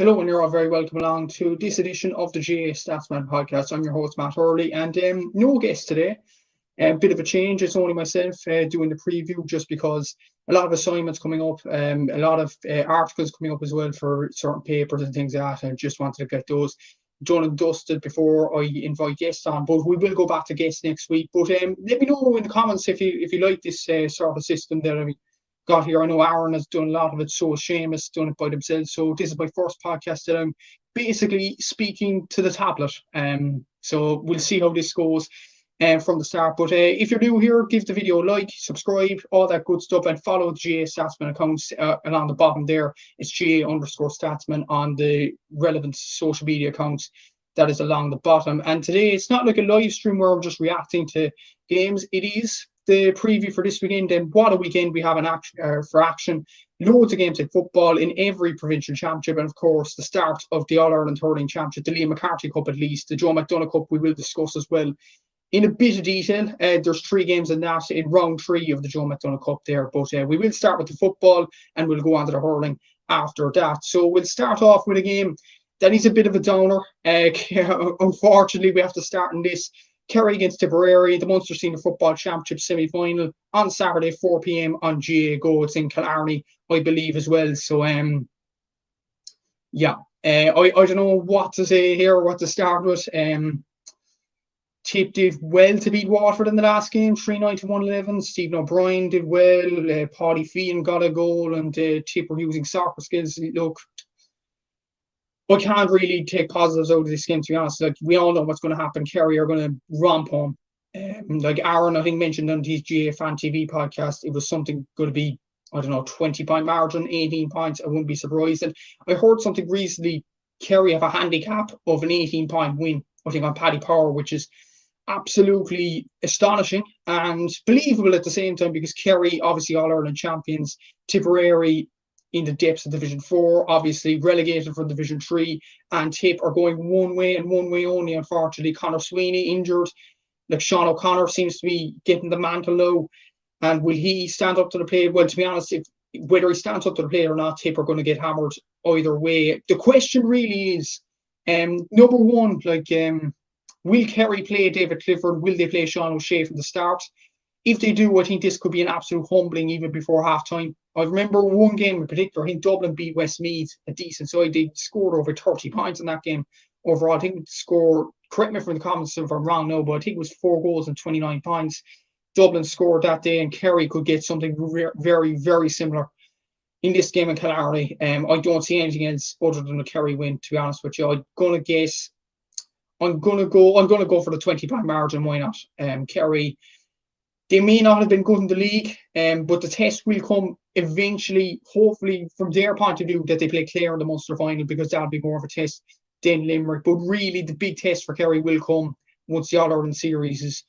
Hello, and you're all very welcome along to this edition of the Gaelic Statsman podcast. I'm your host, Matt Hurley, and no guest today. A bit of a change. It's only myself doing the preview just because a lot of assignments coming up, a lot of articles coming up as well for certain papers and things like that. I just wanted to get those done and dusted before I invite guests on. But we will go back to guests next week. But let me know in the comments if you like this sort of system that I got here. I know Aaron has done a lot of it, so has Seamus done it by themselves. So this is my first podcast that I'm basically speaking to the tablet. So we'll see how this goes from the start. But if you're new here, give the video a like, subscribe, all that good stuff, and follow the GA Statsman accounts along the bottom there. It's GA_Statsman on the relevant social media accounts that is along the bottom. And today it's not like a live stream where I'm just reacting to games. It is the preview for this weekend. And what a weekend we have for action. Loads of games in football in every provincial championship, and of course the start of the All-Ireland Hurling Championship, the Liam McCarthy Cup at least, the Joe McDonagh Cup we will discuss as well in a bit of detail. There's 3 games in that in round 3 of the Joe McDonagh Cup there, but we will start with the football and we'll go on to the hurling after that. So we'll start off with a game that is a bit of a downer. Unfortunately, we have to start in this. Kerry against Tipperary, the Munster Senior Football Championship semi-final on Saturday, 4 p.m. on GA Go. It's in Killarney, I believe, as well. So, I don't know what to say here, what to start with. Tipp did well to beat Waterford in the last game, 3-9 to 1-11. Stephen O'Brien did well. Paddy Feehan got a goal, and Tipp were using soccer skills. Look, I can't really take positives out of this game, to be honest. Like, we all know what's going to happen. Kerry are going to romp home. Like Aaron, I think, mentioned on his GA Fan TV podcast, it was something going to be, 20-point margin, 18 points. I wouldn't be surprised. And I heard something recently, Kerry have a handicap of an 18-point win, I think, on Paddy Power, which is absolutely astonishing and believable at the same time, because Kerry, obviously All-Ireland champions, Tipperary in the depths of Division 4, obviously relegated from Division 3, and Tipp are going one way and one way only, unfortunately. Conor Sweeney injured. Like, Sean O'Connor seems to be getting the mantle now. And will he stand up to the plate? Well, to be honest, whether he stands up to the plate or not, Tipp are going to get hammered either way. The question really is, number one, will Kerry play David Clifford? Will they play Sean O'Shea from the start? If they do, I think this could be an absolute humbling even before half-time. I remember one game in particular, I think Dublin beat Westmeath, a decent side. They scored over 30 points in that game overall. I think the score, correct me from the comments if I'm wrong now, but I think it was 4 goals and 29 points. Dublin scored that day, and Kerry could get something very, very similar in this game in Killarney. I don't see anything else other than a Kerry win, to be honest with you. I'm gonna go for the 20-point margin. Why not? Kerry, they may not have been good in the league, but the test will come eventually, hopefully, from their point of view, that they play Clare in the Munster final, because that'll be more of a test than Limerick. But really, the big test for Kerry will come once the All-Ireland series is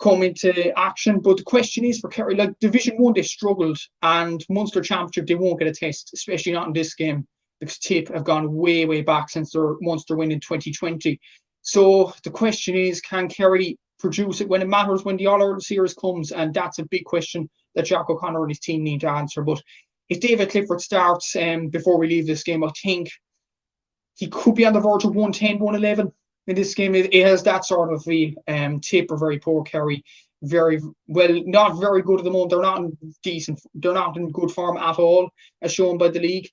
come into action. But the question is for Kerry, like Division 1, they struggled, and Munster Championship, they won't get a test, especially not in this game, because Tipp have gone way, way back since their Munster win in 2020. So the question is, can Kerry produce it when it matters, when the All-Ireland series comes? And that's a big question that Jack O'Connor and his team need to answer. But if David Clifford starts before we leave this game, I think he could be on the verge of 110, 111 in this game. It has that sort of feel. Tipp are very poor. Kerry, very well, not very good at the moment. They're not in good form at all, as shown by the league.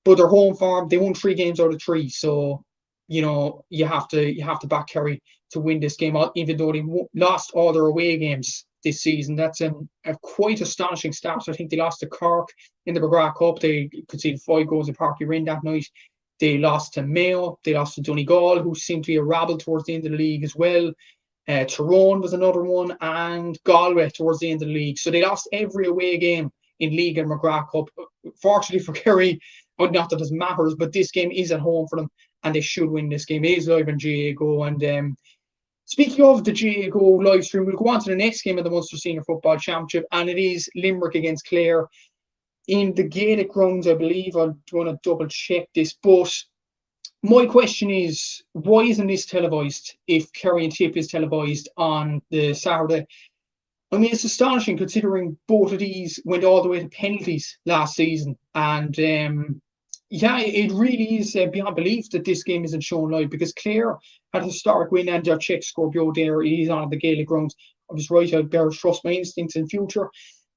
But their home form, they won 3 games out of 3. So, you have to back Kerry to win this game, even though they lost all their away games this season. That's a quite astonishing start. I think they lost to Cork in the McGrath Cup. They conceded 5 goals in Parky Rin that night. They lost to Mayo. They lost to Donegal, who seemed to be a rabble towards the end of the league as well. Tyrone was another one, and Galway towards the end of the league. So they lost every away game in League and McGrath Cup. Fortunately for Kerry, not that it matters, but this game is at home for them, and they should win this game. It is live on GA Go. And speaking of the GA Go live stream, we'll go on to the next game of the Munster Senior Football Championship, and it is Limerick against Clare in the Gaelic grounds, I believe. I'm going to double check this, but my question is, why isn't this televised if Kerry and Tipp is televised on the Saturday? I mean, it's astonishing considering both of these went all the way to penalties last season, and Yeah, it really is beyond belief that this game isn't shown live, because Clare had a historic win and their check Scorpio there. He's on the Gaelic grounds. I was right, I better trust my instincts in future.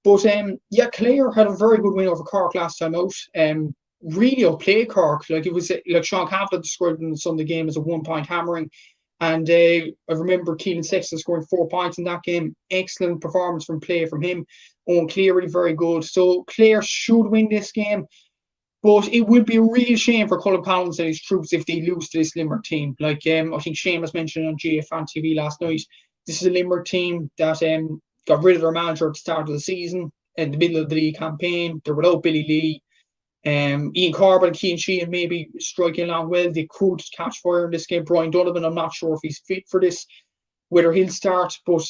But yeah, Clare had a very good win over Cork last time out. Really outplayed Cork. Like, it was like Sean Campbell described in the Sunday game as a 1 point hammering. And I remember Keelan Sexton scoring 4 points in that game. Excellent performance from play from him. Owen Cleary, very good. So Clare should win this game. But it would be a real shame for Colin Collins and his troops if they lose to this Limerick team. Like, I think Seamus mentioned on GFN TV last night, this is a Limerick team that got rid of their manager at the start of the season, in the middle of the league campaign. They're without Billy Lee. Ian Corbin and Cian Sheehan maybe striking along well. They could catch fire in this game. Brian Donovan, I'm not sure if he's fit for this, whether he'll start. But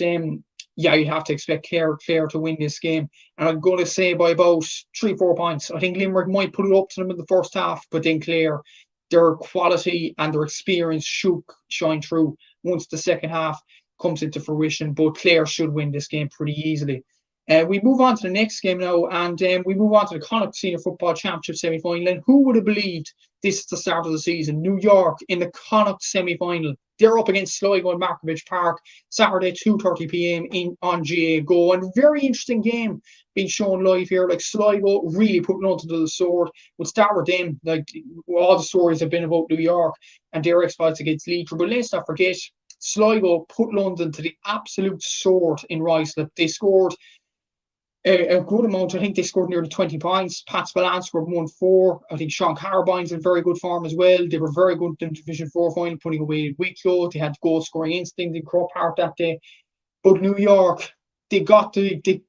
yeah, you'd have to expect Clare to win this game. And I'm going to say by about 3-4 points. I think Limerick might put it up to them in the first half, but then Clare, their quality and their experience should shine through once the second half comes into fruition. But Clare should win this game pretty easily. We move on to the next game now, and we move on to the Connacht Senior Football Championship semi-final. And who would have believed this is the start of the season? New York in the Connacht semi-final. They're up against Sligo in Markovich Park, Saturday, 2:30 p.m. on GA Go. And very interesting game being shown live here. Like, Sligo really putting onto the sword. We'll start with them. Like, all the stories have been about New York and their exploits against Leitrim. But let's not forget, Sligo put London to the absolute sword in Ruislip. They scored a good amount. I think they scored nearly 20 points. Pat Spillane scored 1-4. I think Sean Carbine's in very good form as well. They were very good in Division 4 final, putting away Wicklow. They had goal scoring instinct in Croke Park that day. But New York, they got the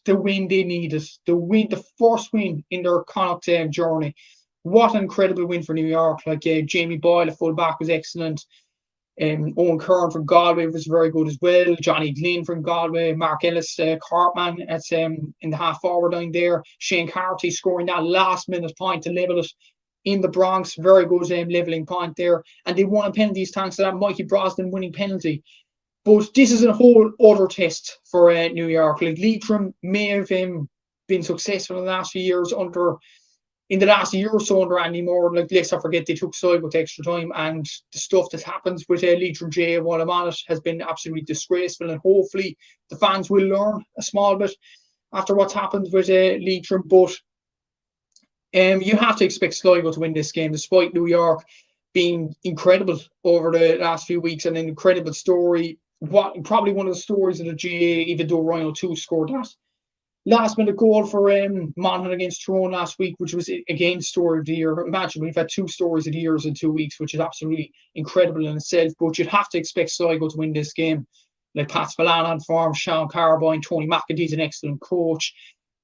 win they needed. The first win in their Connacht journey. What an incredible win for New York. Like, Jamie Boyle, the full-back, was excellent. Owen Curran from Galway was very good as well. Johnny Glynn from Galway. Mark Ellis, Cartman at in the half forward line there. Shane Carty scoring that last minute point to level it in the Bronx. Very good levelling point there. And they won a penalties thanks to that Mikey Brosnan winning penalty. But this is a whole other test for New York. Like, Leitrim may have been successful in the last few years in the last year or so under Andy Moore. Like, let's not forget, they took Sligo to extra time, and the stuff that happens with Leitrim J while I'm on it has been absolutely disgraceful, and hopefully the fans will learn a small bit after what's happened with Leitrim. But you have to expect Sligo to win this game, despite New York being incredible over the last few weeks, and an incredible story. Probably one of the stories of the GA, even though Rhino 2 scored that last minute goal for Monaghan against Tyrone last week, which was again story of the year. Imagine, we've had 2 stories of the years in 2 weeks, which is absolutely incredible in itself. But you'd have to expect Sligo to win this game. Like, Pat Spillane on form, Sean Carbine, Tony McEntee's an excellent coach.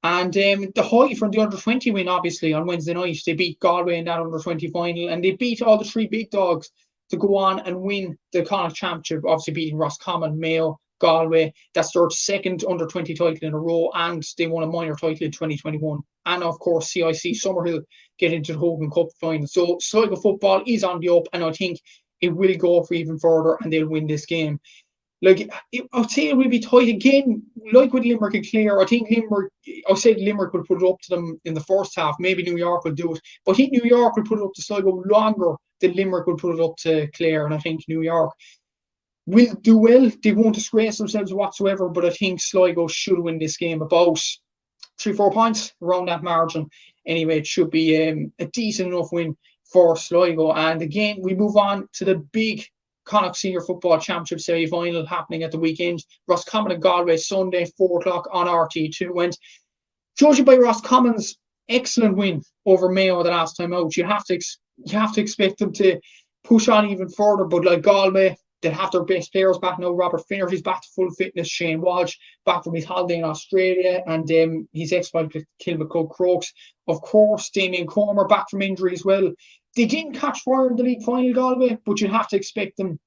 And the high from the under-20 win, obviously, on Wednesday night. They beat Galway in that under-20 final, and they beat all the 3 big dogs to go on and win the Connacht Championship, obviously beating Roscommon, Mayo, Galway. That's their second under-20 title in a row, and they won a minor title in 2021. And of course, CIC Summerhill get into the Hogan Cup final. So Sligo football is on the up, and I think it will go for even further, and they'll win this game. Like, I'd say it will be tight again, like with Limerick and Clare. I think Limerick will put it up to them in the first half. Maybe New York will do it, but I think New York will put it up to Sligo longer than Limerick will put it up to Clare. And I think New York will do well. They won't disgrace themselves whatsoever, but I think Sligo should win this game about 3-4 points, around that margin. Anyway, it should be a decent enough win for Sligo. And again, we move on to the big Connacht Senior Football Championship semi-final happening at the weekend. Roscommon and Galway, Sunday, 4 o'clock on RT2. And judging by Roscommon's excellent win over Mayo the last time out, you have to expect them to push on even further. But like Galway, they have their best players back now. Robert Finnerty's back to full fitness. Shane Walsh back from his holiday in Australia, and his exploit with Kilmacud Crokes. Of course, Damien Comer back from injury as well. They didn't catch fire in the league final, Galway, but you have to expect them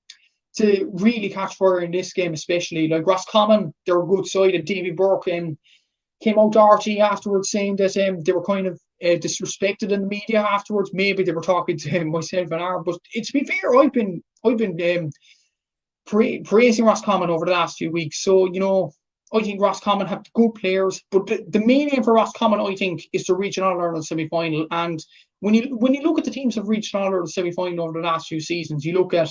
to really catch fire in this game, especially. Like, Roscommon, they're a good side, and Davy Burke came out to RT afterwards saying that they were kind of disrespected in the media afterwards. Maybe they were talking to myself and Aaron, but to be fair, I've been praising Roscommon over the last few weeks. So, I think Roscommon have good players, but the main aim for Roscommon, I think, is to reach an All-Ireland semi-final. And when you look at the teams that have reached an All-Ireland semi-final over the last few seasons, you look at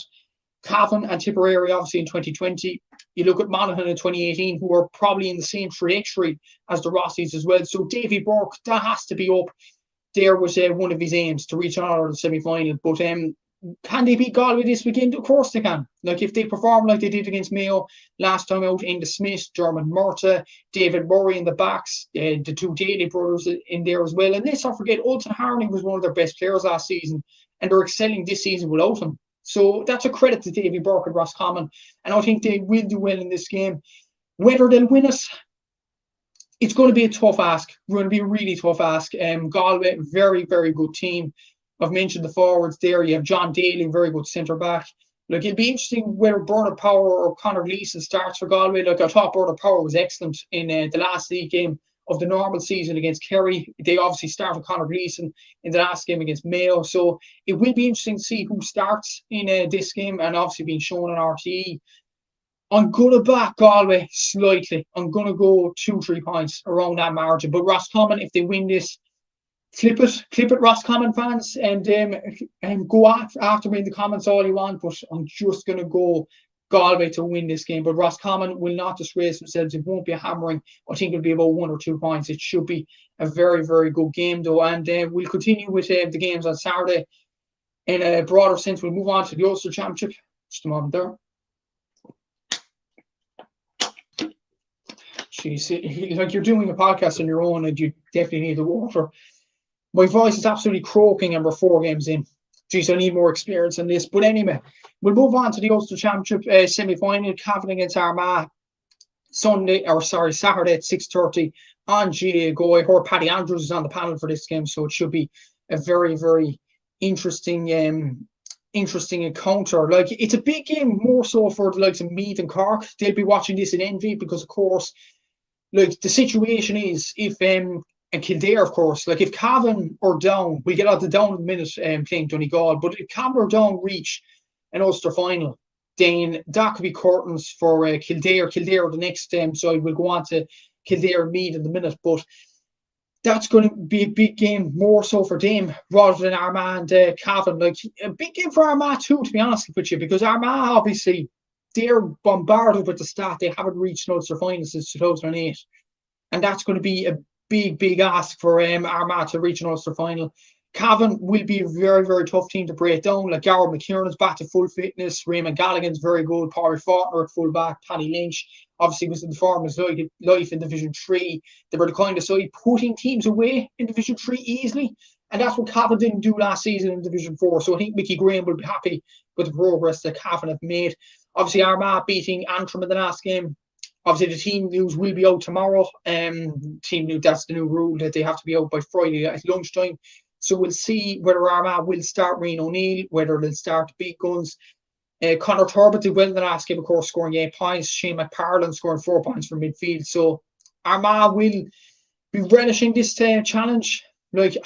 Cavan and Tipperary, obviously, in 2020. You look at Monaghan in 2018, who are probably in the same trajectory as the Rossies as well. So Davy Burke, that has to be up there was one of his aims, to reach an All-Ireland semi-final. But can they beat Galway this weekend? Of course they can. Like, if they perform like they did against Mayo last time out, Enda Smith, Dermot Murta, David Murray in the backs, the two Daly brothers in there as well. And let's not forget, Ulster Harney was one of their best players last season, and they're excelling this season without him. So that's a credit to Davy Burke and Roscommon, and I think they will do well in this game. Whether they'll win it, it's going to be a tough ask. It's going to be a really tough ask. Galway, very, very good team. I've mentioned the forwards there. You have John Daly, very good centre-back. Like, it'll be interesting whether Bernard Power or Conor Gleeson starts for Galway. Like, I thought Bernard Power was excellent in the last league game of the normal season against Kerry. They obviously started Conor Gleeson in the last game against Mayo. So it will be interesting to see who starts in this game, and obviously being shown on RTE. I'm going to back Galway slightly. I'm going to go 2-3 points around that margin. But Roscommon, if they win this, clip it, Roscommon fans, and go after me in the comments all you want. But I'm just going to go Galway to win this game. But Roscommon will not disgrace themselves. It won't be a hammering. I think it'll be about 1 or 2 points. It should be a very, very good game, though. And we'll continue with the games on Saturday. In a broader sense, we'll move on to the Ulster Championship. Just a moment there. Jeez, like, you're doing a podcast on your own and you definitely need the water. My voice is absolutely croaking and we're 4 games in. Jeez, I need more experience in this. But anyway, we'll move on to the Ulster Championship semi-final. Cavan against Armagh Saturday at 6:30 on GAA Go. I heard Paddy Andrews is on the panel for this game, so it should be a very, very interesting encounter. Like, it's a big game, more so for the likes of Meath and Cork. They'll be watching this in envy because, of course, like, the situation is, if and Kildare, of course, like, if Cavan are down, we get out the down in a minute playing Donegal, but if Cavan are down reach an Ulster final, then that could be curtains for Kildare. Kildare, the next side, will go on to Kildare Meath in the minute, but that's going to be a big game, more so for them rather than Armagh and Cavan. Like, a big game for Armagh too, to be honest with you, because Armagh, obviously, they're bombarded with the stat they haven't reached an Ulster final since 2008, and that's going to be a big, big ask for Armagh to reach an Ulster final. Cavan will be a very, very tough team to break down. Like, Garrett McKieran's back to full fitness. Raymond Gallagher's very good. Paul Faulkner at full back. Paddy Lynch obviously was in the form of his life in Division 3. They were the kind of side putting teams away in Division 3 easily. And that's what Cavan didn't do last season in Division 4. So I think Mickey Graham will be happy with the progress that Cavan have made. Obviously, Armagh beating Antrim in the last game. Obviously, the team news will be out tomorrow. Team news, that's the new rule, that they have to be out by Friday at lunchtime. So we'll see whether Armagh will start Rian O'Neill, whether they'll start the big guns. Conor Turbett did well in the last game, of course, scoring 8 points. Shane McParland scoring 4 points from midfield. So Armagh will be relishing this challenge. Like,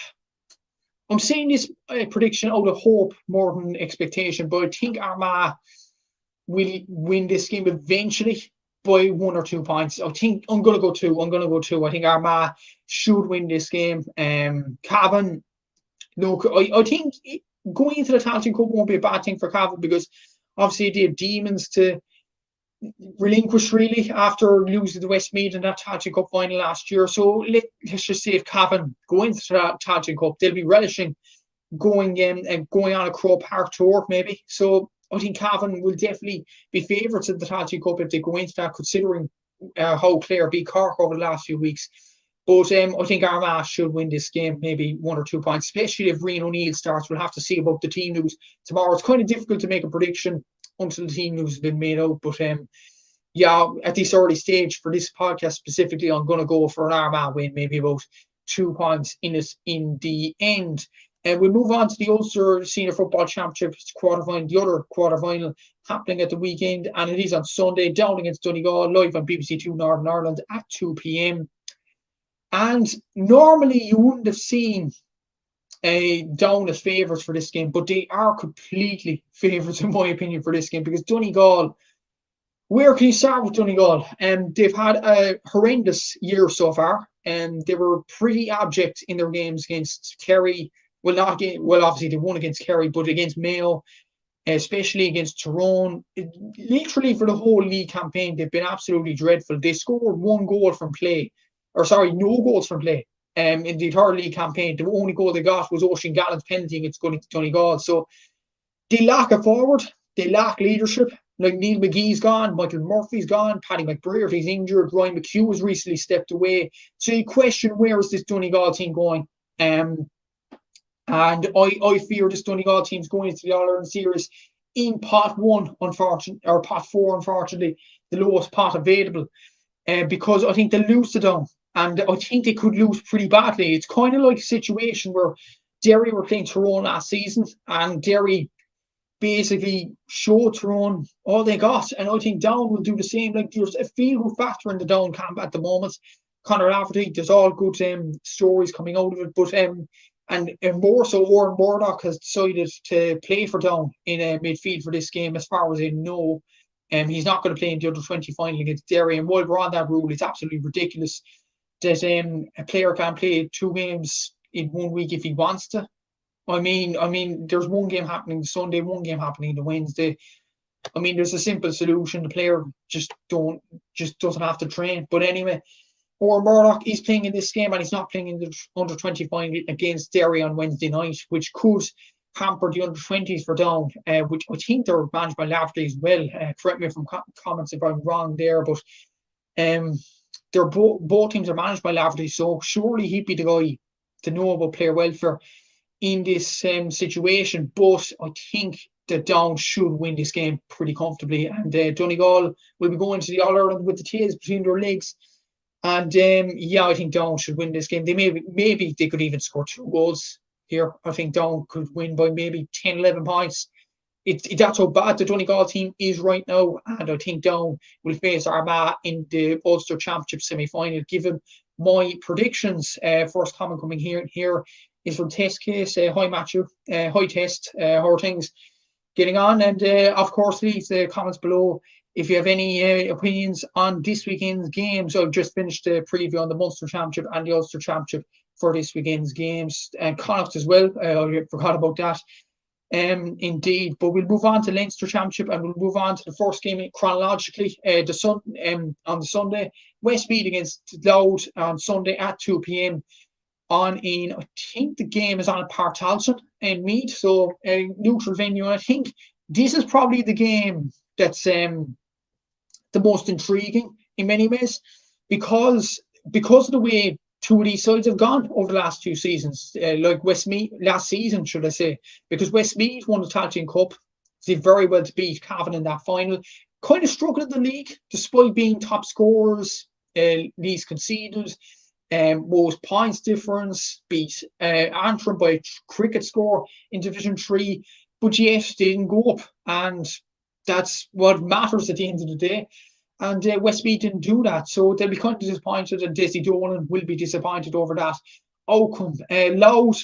I'm saying this prediction out of hope more than expectation, but I think Armagh will win this game eventually by 1 or 2 points. I think I'm going to go 2. I think Armagh should win this game. Cavan, look, I think going into the Tailteann Cup won't be a bad thing for Cavan, because obviously they have demons to relinquish, really, after losing the Westmeath in that Tailteann Cup final last year. So let's just say if Cavan go into that Tailteann Cup, they'll be relishing going and going on a Croke Park tour, maybe. So I think Cavan will definitely be favourites in the Tailteann Cup if they go into that, considering how Clare beat Cork over the last few weeks. But I think Armagh should win this game, maybe 1 or 2 points, especially if Rian O'Neill starts. We'll have to see about the team news tomorrow. It's kind of difficult to make a prediction until the team news has been made out. But yeah, at this early stage for this podcast specifically, I'm going to go for an Armagh win, maybe about 2 points in it in the end. And we'll move on to the Ulster Senior Football Championship quarterfinal, the other quarterfinal happening at the weekend, and it is on Sunday, down against Donegal, live on BBC Two Northern Ireland at 2 p.m. And normally you wouldn't have seen Down as favourites for this game, but they are completely favourites in my opinion for this game, because Donegal, where can you start with Donegal? They've had a horrendous year so far, and they were pretty abject in their games against Kerry, well, not again. Well, obviously they won against Kerry, but against Mayo, especially against Tyrone, literally for the whole league campaign, they've been absolutely dreadful. They scored one goal from play, or sorry, no goals from play. In the entire league campaign, the only goal they got was Oisin Gallen's penalty against Donegal. So they lack a forward, they lack leadership. Like Neil McGee's gone, Michael Murphy's gone, Paddy McBrearty's injured, Ryan McHugh has recently stepped away. So you question, where is this Donegal team going? And I fear this Donegal team's going into the All-Ireland series in pot 1, unfortunately, or pot 4, unfortunately, the lowest pot available. Because I think they'll lose to Down. And I think they could lose pretty badly. It's kind of like a situation where Derry were playing Tyrone last season, and Derry basically showed Tyrone all they got. And I think Down will do the same. Like, there's a feel-good factor in the Down camp at the moment. Conor Lafferty, there's all good stories coming out of it. But and more so, Oran Murdoch has decided to play for Down in midfield for this game, as far as I know. He's not going to play in the under-20 final against Derry. And while we're on that rule, it's absolutely ridiculous that a player can play 2 games in 1 week if he wants to. I mean, there's one game happening Sunday, one game happening the Wednesday. I mean, there's a simple solution. The player just doesn't have to train. But anyway, Oran Murdoch is playing in this game, and he's not playing in the under-20 final against Derry on Wednesday night, which could hamper the under-20s for Down, which I think they're managed by Lafferty as well. Correct me from comments if I'm wrong there, but they're both teams are managed by Lafferty, so surely he'd be the guy to know about player welfare in this situation. But I think that Down should win this game pretty comfortably, and Donegal will be going to the All-Ireland with the tails between their legs. And I think Down should win this game. They maybe they could even score 2 goals here. I think Down could win by maybe 10, 11 points. That's how bad the Donegal team is right now. And I think Down will face Armagh in the Ulster Championship semi-final. Given my predictions, first comment coming here is from Test Case. Hi, Matthew. Hi, Test. How are things getting on? And of course, leave the comments below if you have any opinions on this weekend's games. I've just finished the preview on the Munster Championship and the Ulster Championship for this weekend's games, and Connacht as well. I forgot about that. Indeed, but we'll move on to Leinster Championship, and we'll move on to the first game chronologically. On the Sunday, Westmeath against Louth on Sunday at 2 p.m. I think the game is on at Páirc Tailteann in Meath, so a neutral venue. And I think this is probably the game that's the most intriguing in many ways, because of the way 2 of these sides have gone over the last 2 seasons, like Westmeath last season, should I say, because Westmeath won the Tailteann Cup. They did very well to beat Cavan in that final. Kind of struggled in the league, despite being top scorers, least conceded, most points difference, beat Antrim by a cricket score in Division 3, but yet they didn't go up, and that's what matters at the end of the day. And Westmeath didn't do that, so they'll be kind of disappointed, and Desi Dolan will be disappointed over that outcome. Louth,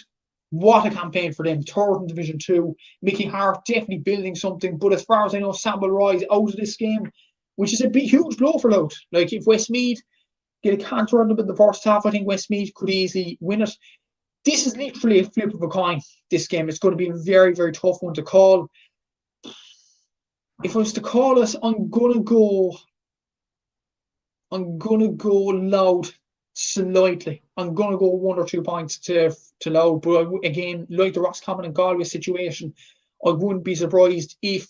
what a campaign for them, 3rd in Division 2. Mickey Hart definitely building something, but as far as I know, Samuel Roy's out of this game, which is a big, huge blow for Louth. Like, if Westmeath get a canter on them in the first half, I think Westmeath could easily win it. This is literally a flip of a coin, this game. It's going to be a very, very tough one to call. If I was to call it, I'm gonna go Louth slightly. I'm gonna go 1 or 2 points to Louth. But again, like the Roscommon and Galway situation, I wouldn't be surprised if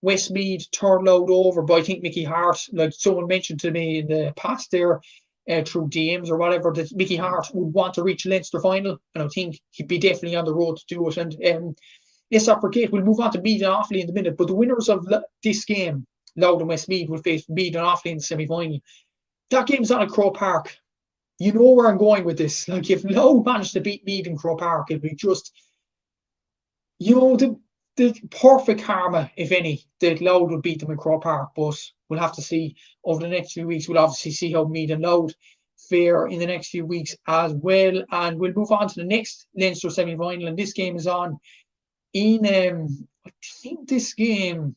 Westmeath turned Louth over. But I think Mickey Hart, like someone mentioned to me in the past there, through DMs or whatever, that Mickey Hart would want to reach Leinster final, and I think he'd be definitely on the road to do it. And let's not forget, we'll move on to Meath and Offaly in a minute, but the winners of this game, Louth and Westmeath, will face Meath and Offaly in the semi-final. That game's on at Croke Park. You know where I'm going with this. Like, if Louth managed to beat Meath in Croke Park, it'd be just, the perfect karma, if any, that Louth would beat them in Croke Park. But we'll have to see over the next few weeks. We'll obviously see how Meath and Louth fare in the next few weeks as well. And we'll move on to the next Leinster semi-final. And this game is on in, I think this game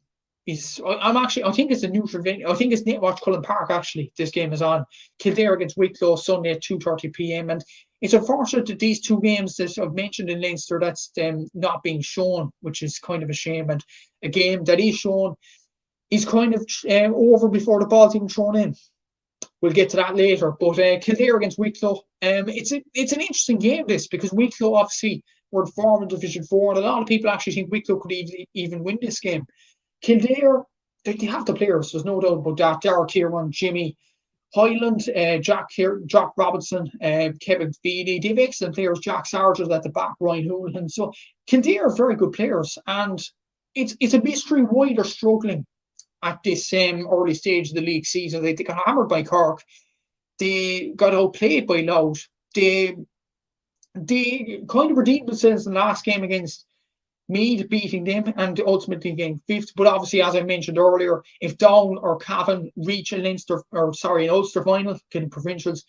I think it's a neutral venue. I think it's Netwatch Cullen Park, actually. This game is on. Kildare against Wicklow, Sunday at 2:30 p.m. And it's unfortunate that these two games that I've mentioned in Leinster, that's not being shown, which is kind of a shame. And a game that is shown is kind of over before the ball's even thrown in. We'll get to that later. But Kildare against Wicklow, it's an interesting game, this, because Wicklow obviously were in form in Division 4, and a lot of people actually think Wicklow could even win this game. Kildare, they have the players, there's no doubt about that. Derek Kieran, Jimmy Hyland, Jack Robinson, Kevin Feely. They have excellent players. Jack Sargent at the back, Ryan Houlihan. So Kildare are very good players, and it's a mystery why they're struggling at this early stage of the league season. They got hammered by Cork. They got outplayed by Louth. They kind of redeemed themselves in the last game against Meath, beating them and ultimately getting fifth. But obviously, as I mentioned earlier, if Down or Cavan reach an Ulster final, getting provincials,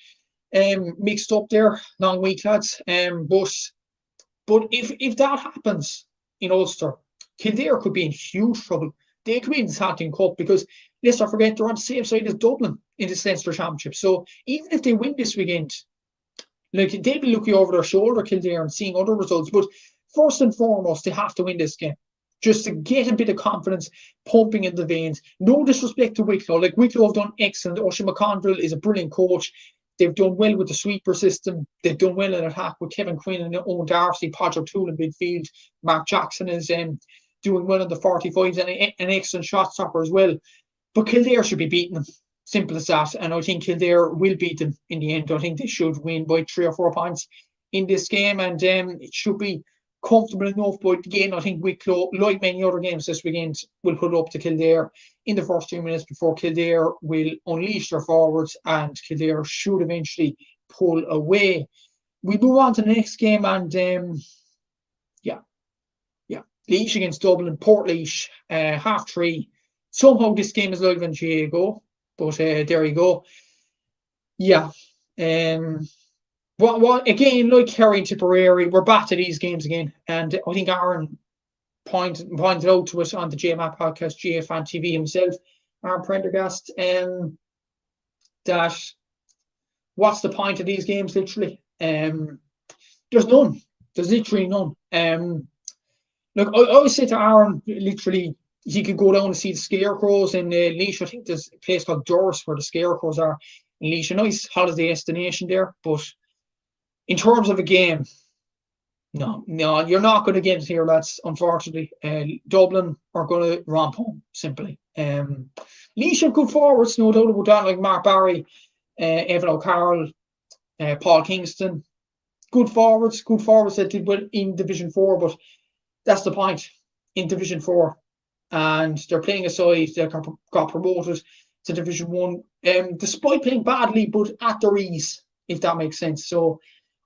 mixed up there, long week, lads. But if that happens in Ulster, Kildare could be in huge trouble. They could be in the Salting Cup, because let's not forget they're on the same side as Dublin in this Leinster Championship. So even if they win this weekend, like, they'll be looking over their shoulder, Kildare, and seeing other results. But first and foremost, they have to win this game just to get a bit of confidence pumping in the veins. No disrespect to Wicklow. Like, Wicklow have done excellent. Oisin McConville is a brilliant coach. They've done well with the sweeper system. They've done well in attack with Kevin Quinn and Owen Darcy, Podger Toole in midfield. Mark Jackson is doing well in the 45s and an excellent shot stopper as well. But Kildare should be beating them. Simple as that. And I think Kildare will beat them in the end. I think they should win by 3 or 4 points in this game. And it should be comfortable enough. But again, I think Wicklow, like many other games this weekend, will put it up to Kildare in the first 2 minutes before Kildare will unleash their forwards, and Kildare should eventually pull away. We move on to the next game, and Laois against Dublin, Port Laois, 3:30. Somehow this game is live on GAA, but there you go. Yeah. What again, like Kerry and Tipperary, we're back to these games again. And I think Aaron pointed out to us on the JMAP podcast, GA Fan TV himself, Aaron Prendergast, that what's the point of these games, literally? There's none. There's literally none. Look, I always say to Aaron, literally, he could go down and see the Scarecrows in Laois. I think there's a place called Durst where the Scarecrows are in Laois. A nice holiday destination there. But in terms of a game, no, you're not going to get it here, lads, unfortunately. Dublin are going to romp home, simply. Laois have good forwards, no doubt about that, like Mark Barry, Evan O'Carroll, Paul Kingston. Good forwards that did well in Division 4, but that's the point, in Division 4. And they're playing a side that got promoted to Division 1, despite playing badly, but at their ease, if that makes sense. So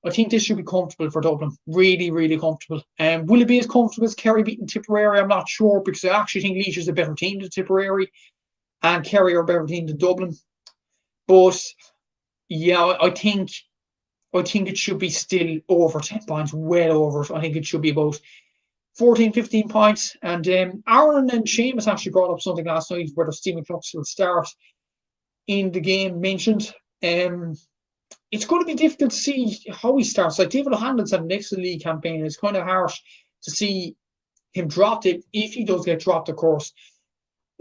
I think this should be comfortable for Dublin. Really, really comfortable. Will it be as comfortable as Kerry beating Tipperary? I'm not sure, because I actually think Laois is a better team than Tipperary, and Kerry are a better team than Dublin. But yeah, I think it should be still over 10 points, well over. I think it should be about 14, 15 points. And Aaron and Seamus actually brought up something last night, whether Stephen Clucks will start in the game, mentioned. It's going to be difficult to see how he starts. Like, David O'Hanlon's had an excellent league campaign. It's kind of harsh to see him dropped, if he does get dropped, of course,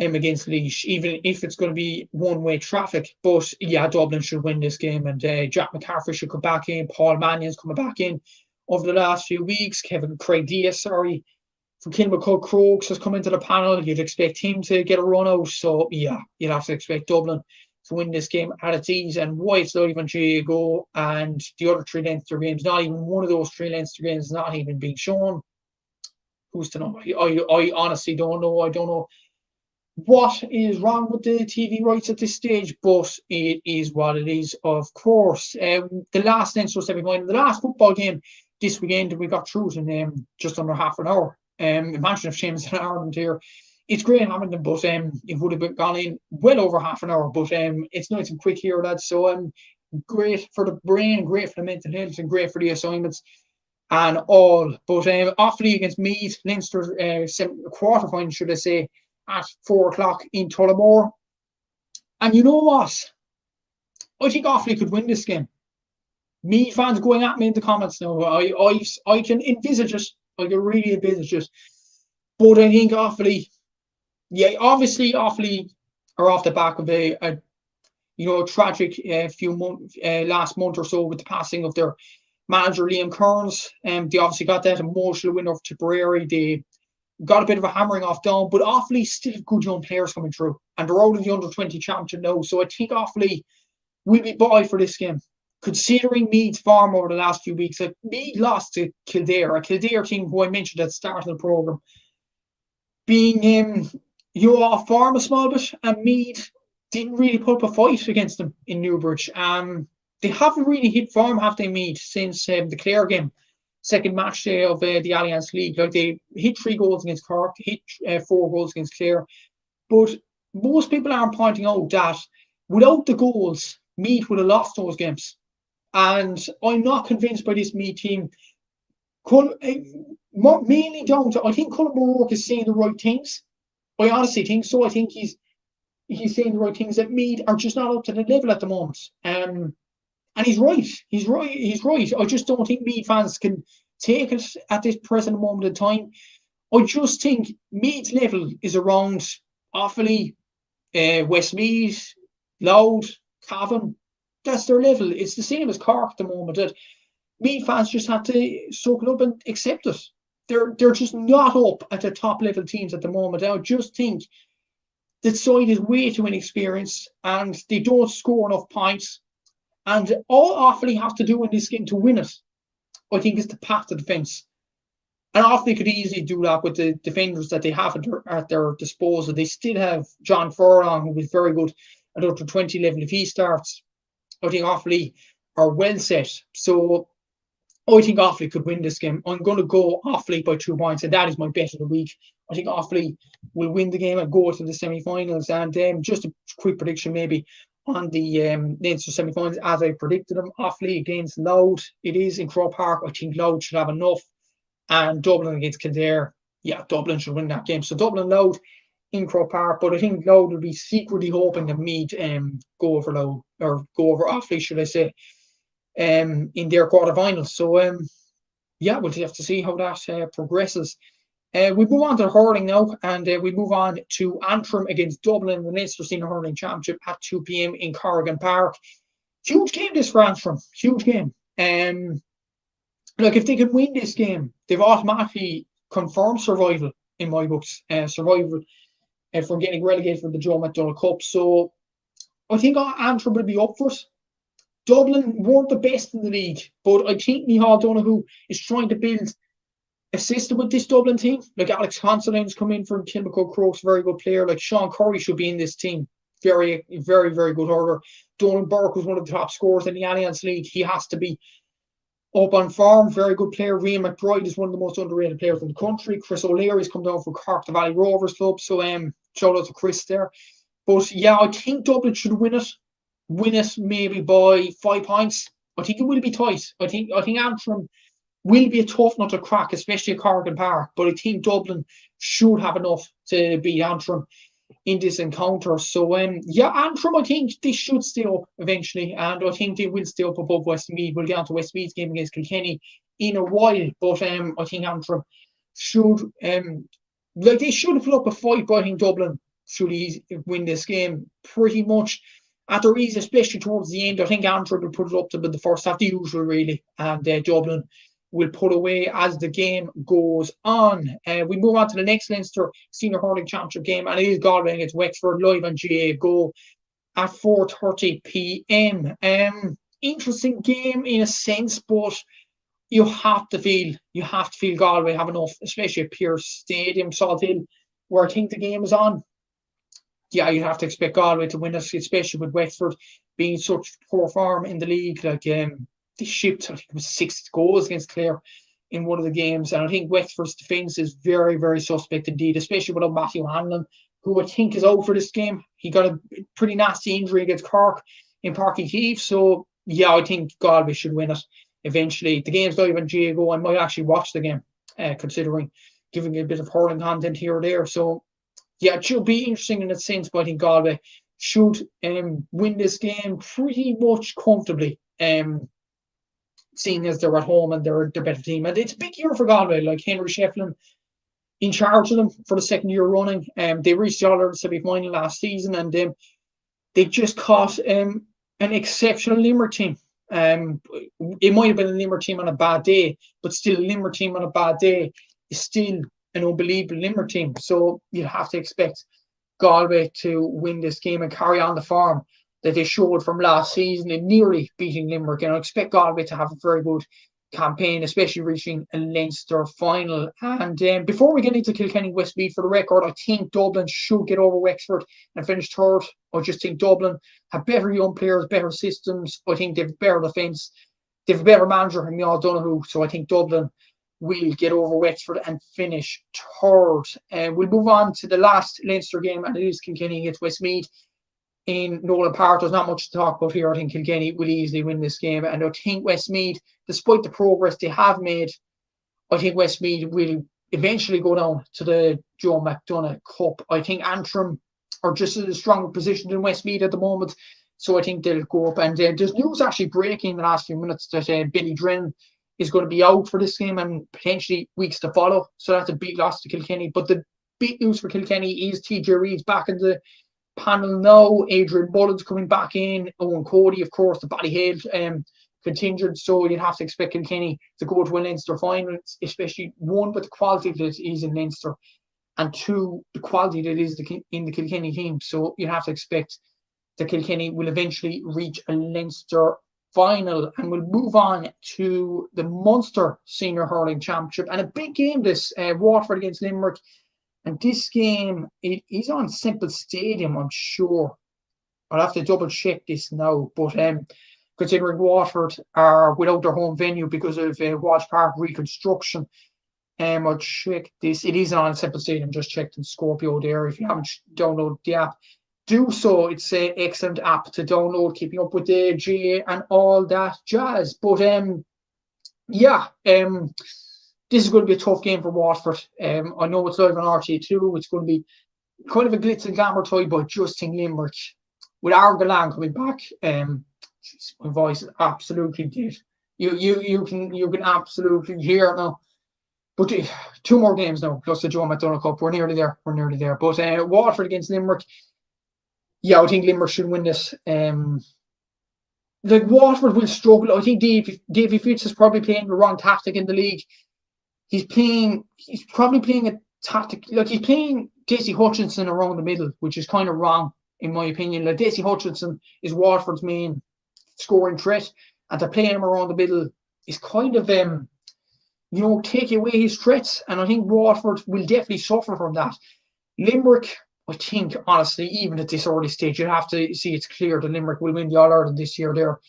against Laois, even if it's going to be one-way traffic. But yeah, Dublin should win this game, and Jack McCarthy should come back in. Paul Mannion's coming back in over the last few weeks. Craig Diaz, from Kilmacud Crokes has come into the panel. You'd expect him to get a run out. So yeah, you'd have to expect Dublin to win this game at its ease. And why it's not even GAA, and the other 3 Leinster games, not even one of those 3 Leinster games is not even being shown. Who's to know? I honestly don't know. I don't know what is wrong with the TV rights at this stage, but it is what it is, of course. The last Leinster semi-final, the last football game this weekend, we got through it in just under half an hour. Imagine if Seamus and Ireland here. It's great having them, but it would have gone in well over half an hour. But it's nice and quick here, lads. So great for the brain, great for the mental health, and great for the assignments and all. But Offaly against Meath, Leinster quarterfinal, should I say, at 4 o'clock in Tullamore. And you know what? I think Offaly could win this game. Me fans going at me in the comments now. I can envisage it. I can really envisage it. But I think Offaly, obviously Offaly are off the back of a tragic last month or so with the passing of their manager Liam Kearns. They obviously got that emotional win over Tipperary. They got a bit of a hammering off down, but Offaly still have good young players coming through, and they're out of the under-20 championship now. So I think Offaly will be buoyed for this game, considering Meath's form over the last few weeks. Like, Meath lost to Kildare, a Kildare team who I mentioned at the start of the programme, being off form a small bit, and Meath didn't really put up a fight against them in Newbridge. They haven't really hit form, have they, Meath, since the Clare game, second match day of the Alliance League. Like, they hit 3 goals against Cork, hit 4 goals against Clare. But most people aren't pointing out that without the goals, Meath would have lost those games. And I'm not convinced by this Meath team. Mainly down to, I think Colin O'Rourke is saying the right things. I honestly think so. I think he's saying the right things, that Meath are just not up to the level at the moment. And he's right. He's right. I just don't think Meath fans can take it at this present moment in time. I just think Meath's level is around Offaly, Westmeath, Louth, Cavan. That's their level. It's the same as Cork at the moment. That Meath fans just have to soak it up and accept it. They're just not up at the top level teams at the moment. I just think that side is way too inexperienced and they don't score enough points. And all Offaly have to do in this game to win it, I think, is to pack the defence. And Offaly could easily do that with the defenders that they have at their disposal. They still have John Furlong, who was very good at under 20 level. If he starts, I think Offaly are well set. So I think Offaly could win this game. I'm going to go Offaly by 2 points, and that is my bet of the week. I think Offaly will win the game and go to the semi-finals. And just a quick prediction maybe on the Leinster semi-finals, as I predicted them. Offaly against Louth. It is in Croke Park. I think Louth should have enough. And Dublin against Kildare. Yeah, Dublin should win that game. So Dublin, Louth in Croke Park. But I think Louth will be secretly hoping to meet go over Louth, or go over Offaly, should I say, in their quarterfinals. So we'll have to see how that progresses. We move on to hurling now, and we move on to Antrim against Dublin in the Leinster Senior Hurling Championship at 2 p.m. in Corrigan Park. Huge game this for Antrim. Huge game. If they can win this game, they've automatically confirmed survival in my books. Survival from getting relegated for the Joe McDonald Cup. So I think Antrim will be up for it. Dublin weren't the best in the league, but I think Micheál Donoghue is trying to build a system with this Dublin team. Like Alex Considine's come in from Kilmacud Crokes, very good player. Like Sean Curry should be in this team. Very, very, very good hurler. Donald Burke was one of the top scorers in the Alliance League. He has to be up on form. Very good player. Rian McBride is one of the most underrated players in the country. Chris O'Leary's come down from Cork, the Valley Rovers club. So shout out to Chris there. But yeah, I think Dublin should win it. Win it maybe by 5 points. I think it will be tight. I think Antrim will be a tough nut to crack, especially at Corrigan Park. But I think Dublin should have enough to beat Antrim in this encounter. So Antrim, I think they should stay up eventually, and I think they will stay up above Westmeath. We'll get on to Westmeath's game against Kilkenny in a while, but I think Antrim should they should have put up a fight, but I think Dublin should win this game pretty much at their ease, especially towards the end. I think Antrim will put it up to the first half, the usual really, and Dublin will put away as the game goes on. We move on to the next Leinster Senior Hurling Championship game, and it is Galway against Wexford, live on GA Go at 4:30 p.m. Interesting game in a sense, but you have to feel Galway have enough, especially at Pearse Stadium, Salt Hill, where I think the game is on. Yeah, you have to expect Galway to win it, especially with Wexford being such poor form in the league. Like they shipped, I think it was 6 goals against Clare in one of the games, and I think Wexford's defence is very, very suspect indeed, especially without Matthew Hanlon, who I think is out for this game. He got a pretty nasty injury against Cork in Parky Heath, so yeah, I think Galway should win it eventually. The game's live on GAGO. I might actually watch the game, considering giving a bit of hurling content here or there. So Yeah, it should be interesting in a sense, but I think Galway should win this game pretty much comfortably. Seeing as they're at home and they're the better team. And it's a big year for Galway, like Henry Shefflin in charge of them for the second year running. They reached the All-Ireland semi-final last season, and they just caught an exceptional Limerick team. It might have been a Limerick team on a bad day, but still a Limerick team on a bad day is still an unbelievable Limerick team. So you'd have to expect Galway to win this game and carry on the form that they showed from last season in nearly beating Limerick. And I expect Galway to have a very good campaign, especially reaching a Leinster final. And before we get into Kilkenny-Westmeath, for the record, I think Dublin should get over Wexford and finish third. I just think Dublin have better young players, better systems. I think they've better defence. They've a better manager than Miall Donoghue. So I think Dublin will get over Wexford and finish third. We'll move on to the last Leinster game, and it is Kilkenny against Westmeath in Nolan Park. There's not much to talk about here. I think Kilkenny will easily win this game, and I think Westmeath, despite the progress they have made, I think Westmeath will eventually go down to the Joe McDonagh Cup. I think Antrim are just in a stronger position than Westmeath at the moment, so I think they'll go up. And there's news actually breaking in the last few minutes that Billy Drennan is going to be out for this game and potentially weeks to follow, so that's a big loss to Kilkenny. But the big news for Kilkenny is TJ Reid's back in the panel now. Adrian Mullen's coming back in. Owen Cody, of course, the Ballyhale contingent. So you'd have to expect Kilkenny to go to a Leinster final, especially one, with the quality that is in Leinster, and two, the quality that is in the Kilkenny team. So you'd have to expect that Kilkenny will eventually reach a Leinster final. And we'll move on to the Munster Senior Hurling Championship, and a big game this, Waterford against Limerick. And this game, it is on Simple Stadium, I'm sure. I'll have to double check this now. But considering Waterford are without their home venue because of Walsh Park reconstruction, I'll check this. It is on Simple Stadium. Just checked in Scorpio there. If you haven't downloaded the app, do so. It's an excellent app to download, keeping up with the GA and all that jazz. But this is going to be a tough game for Waterford. I know it's live on RT2. It's going to be kind of a glitz and glamour tie, but just think Limerick, with Argalan coming back, my voice is absolutely dead. You can absolutely hear it now. But two more games now, plus the Joe McDonagh Cup. We're nearly there. But Waterford against Limerick. Yeah, I think Limerick should win this. Waterford will struggle. I think Davy Fitz is probably playing the wrong tactic in the league. He's probably playing a tactic, like he's playing Dacey Hutchinson around the middle, which is kind of wrong, in my opinion. Like, Dacey Hutchinson is Waterford's main scoring threat, and to play him around the middle is kind of, take away his threats, and I think Waterford will definitely suffer from that. Limerick, I think, honestly, even at this early stage, you have to see it's clear that Limerick will win the All-Ireland this year. They're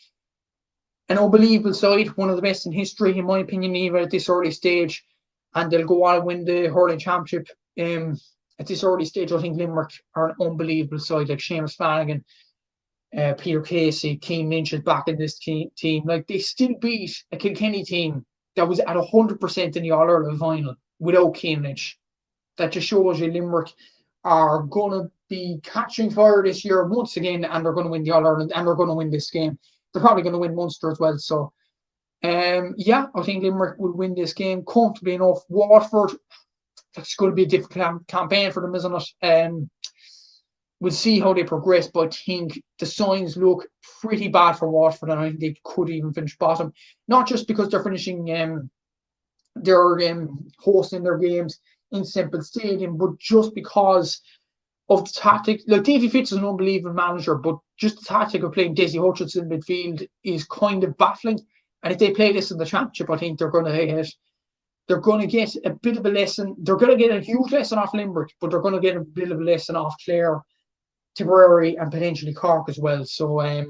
an unbelievable side, one of the best in history, in my opinion, even at this early stage. And they'll go on and win the Hurling Championship. At this early stage, I think Limerick are an unbelievable side, like Seamus Flanagan, Peter Casey, Keane Lynch is back in this team. Like, they still beat a Kilkenny team that was at 100% in the All-Ireland final without Keane Lynch. That just shows you Limerick are going to be catching fire this year once again, and they're going to win the All-Ireland, and they're going to win this game. They're probably going to win Munster as well. So, I think Limerick will win this game comfortably enough. Waterford, it's going to be a difficult campaign for them, isn't it? We'll see how they progress, but I think the signs look pretty bad for Waterford, and I think they could even finish bottom. Not just because they're finishing, they're hosting their games in Simple Stadium, but just because of the tactic. Like, Davy Fitz is an unbelievable manager, but just the tactic of playing Dacey Hutchinson in midfield is kind of baffling. And if they play this in the Championship, I think they're going to get a bit of a lesson. They're going to get a huge lesson off Limerick, but they're going to get a bit of a lesson off Clare, Tipperary, and potentially Cork as well. So, I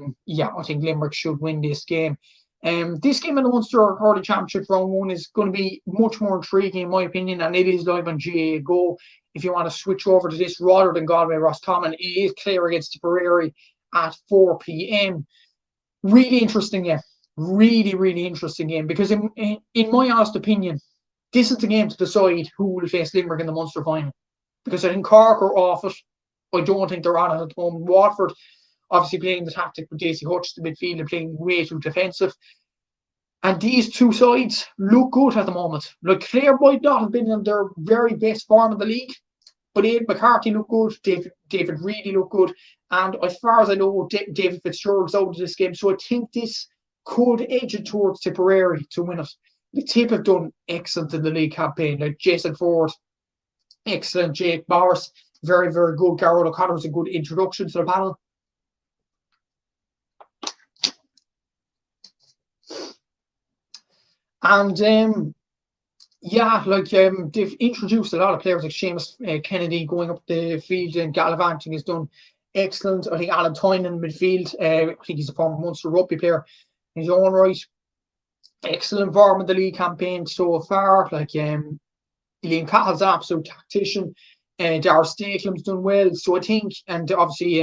think Limerick should win this game. This game in the Munster Hurling Championship round 1 is going to be much more intriguing, in my opinion, and it is live on GA Go. If you want to switch over to this rather than Galway and Roscommon, it is Clare against Tipperary at 4 p.m. Really interesting game. Really, really interesting game, because in my honest opinion, this is the game to decide who will face Limerick in the Munster final. because I think Cork are off it. I don't think they're on it at the moment. Waterford, obviously playing the tactic with Daisy Hutch, the midfield, and playing way too defensive. And these two sides look good at the moment. Like, Clare might not have been in their very best form in the league, but Liam McCarthy looked good, David Reedy looked good, and as far as I know, David Fitzgerald's out of this game, so I think this could edge it towards Tipperary to win it. The Tip have done excellent in the league campaign, like Jason Ford, excellent, Jake Morris, very, very good. Garrett O'Connor was a good introduction to the panel. And they've introduced a lot of players like Seamus Kennedy going up the field, and gallivanting has done excellent. I think Alan Tyne in the midfield, I think he's a former Munster rugby player in his own right. Excellent form in the league campaign so far. Like, Liam Cahill's an absolute tactician. Darragh Stakelam's done well. So I think, and obviously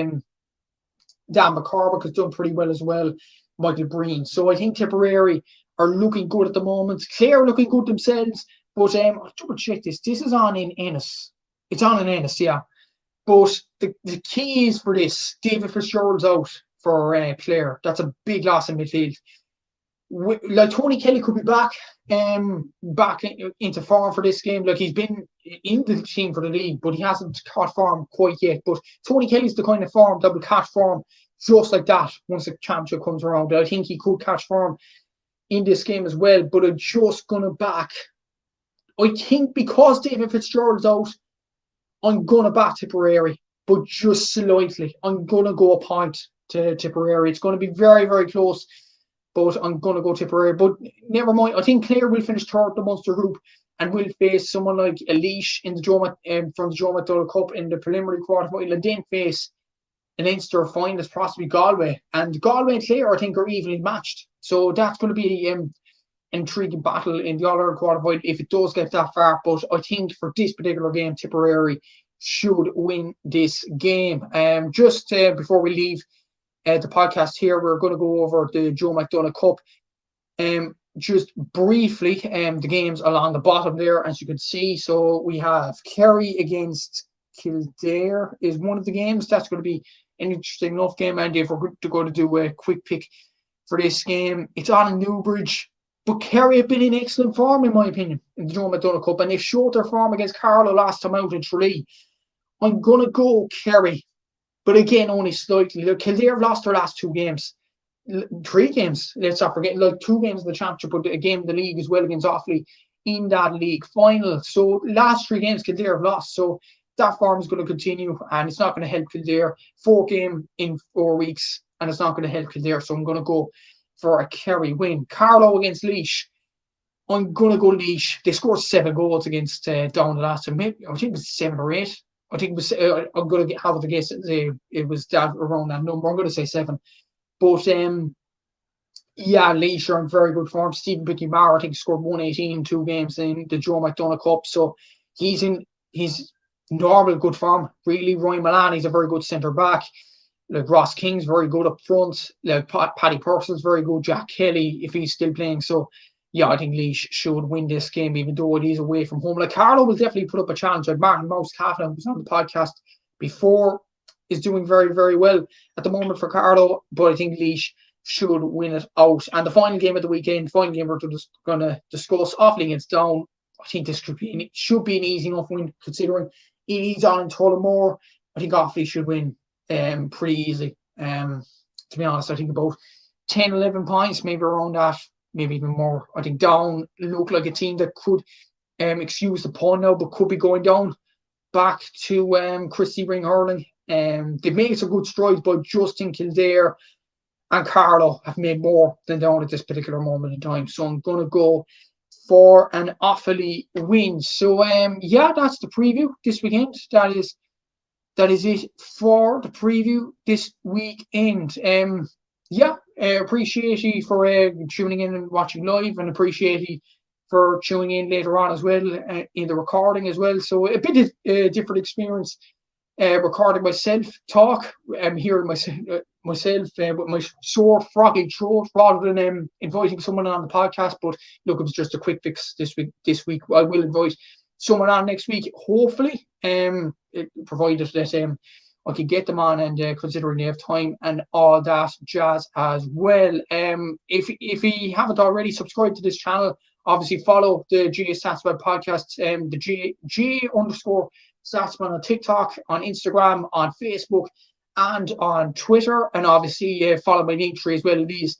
Dan McCormick has done pretty well as well. Michael Breen. So I think Tipperary are looking good at the moment. Clare are looking good themselves. But I'll double check this. This is on in Ennis. It's on in Ennis, yeah. But the key is for this, David Fitzgerald's out for Clare. That's a big loss in midfield. Like, Tony Kelly could be back into form for this game. Like, he's been in the team for the league, but he hasn't caught form quite yet. But Tony Kelly's the kind of form that will catch form just like that once the championship comes around. I think he could catch form in this game as well, but I'm just going to back. I think because David Fitzgerald's out, I'm going to back Tipperary, but just slightly. I'm going to go a point to Tipperary. It's going to be very, very close, but I'm going to go Tipperary. But never mind. I think Clare will finish third in the Munster group and will face someone like Laois in the from the Joe McDonagh Cup in the preliminary quarterfinal, and then face an Leinster finalist, possibly Galway. And Galway and Clare, I think, are evenly matched. So that's going to be an intriguing battle in the All-Ireland quarterfinal if it does get that far. But I think for this particular game, Tipperary should win this game. Just before we leave the podcast here, we're going to go over the Joe McDonagh Cup. Just briefly, the games along the bottom there, as you can see. So we have Kerry against Kildare is one of the games. That's going to be an interesting enough game. And if we're going to do a quick pick for this game, it's on in Newbridge. But Kerry have been in excellent form, in my opinion, in the Joe McDonagh Cup. And they've showed their form against Carlow last time out in Tralee. I'm going to go Kerry. But again, only slightly. Kildare have lost their last 2 games. 3 games, let's not forget. Like, 2 games in the championship, but a game in the league as well against Offaly in that league final. So last 3 games Kildare have lost. So that form is going to continue, and it's not going to help Kildare. 4 games in 4 weeks, and it's not going to help Kildare. So I'm going to go for a Kerry win. Carlow against Laois. I'm going to go Laois. They scored 7 goals against Down the last time. Maybe, I think it was 7 or 8. I think it was. I'm going to have to guess it was that around that number. I'm going to say 7. But Laois are in very good form. Stephen Picky-Maher, I think, scored 118 in 2 games in the Joe McDonagh Cup. So he's in his normal good form. Really, Ryan Mullaney's a very good centre back. Like, Ross King's very good up front. Like, Paddy Purcell's very good. Jack Kelly, if he's still playing. So I think Laois should win this game, even though it is away from home. Like, Carlow will definitely put up a challenge. Like, Martin Mouse-Cavan, who's on the podcast before, is doing very, very well at the moment for Carlow, but I think Laois should win it out. And the final game of the weekend, we're just going to discuss, Offaly against Down. I think this should be an easy enough win, considering it is on in Tullamore. I think Offaly should win pretty easily. To be honest, I think about 10, 11 points, maybe around that, maybe even more. I think Down look like a team that could, excuse the pun now, but could be going down back to Christy Ring hurling. They've made some good strides, but Justin Kildare and Carlow have made more than Down at this particular moment in time. So I'm going to go for an Offaly win. So that's the preview this weekend. That is it for the preview this weekend. Appreciate you for tuning in and watching live, and appreciate you for tuning in later on as well in the recording as well. So a bit of a different experience. Recording myself talk. I'm hearing myself with my sore, froggy throat rather than inviting someone on the podcast. But look, it was just a quick fix this week. I will invite someone on next week, hopefully, provided that I can get them on, and considering they have time and all that jazz as well. If you haven't already, subscribed to this channel. Obviously, follow the GA Statsman podcast, the GA_Statsman on TikTok, on Instagram, on Facebook, and on Twitter. And obviously, follow my link tree as well. These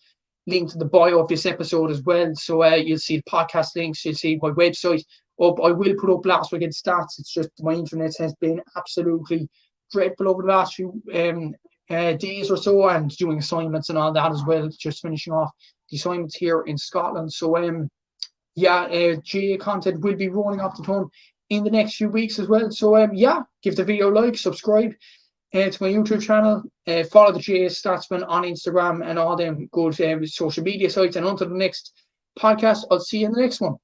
linked in the bio of this episode as well. So you'll see the podcast links, you'll see my website up. I will put up last weekend's stats. It's just my internet has been absolutely dreadful over the last few days or so, and doing assignments and all that as well. Just finishing off the assignments here in Scotland. So GA content will be rolling off the tongue in the next few weeks as well. So give the video a like, subscribe to my YouTube channel, follow the GA Statsman on Instagram and all them good social media sites. And until the next podcast, I'll see you in the next one.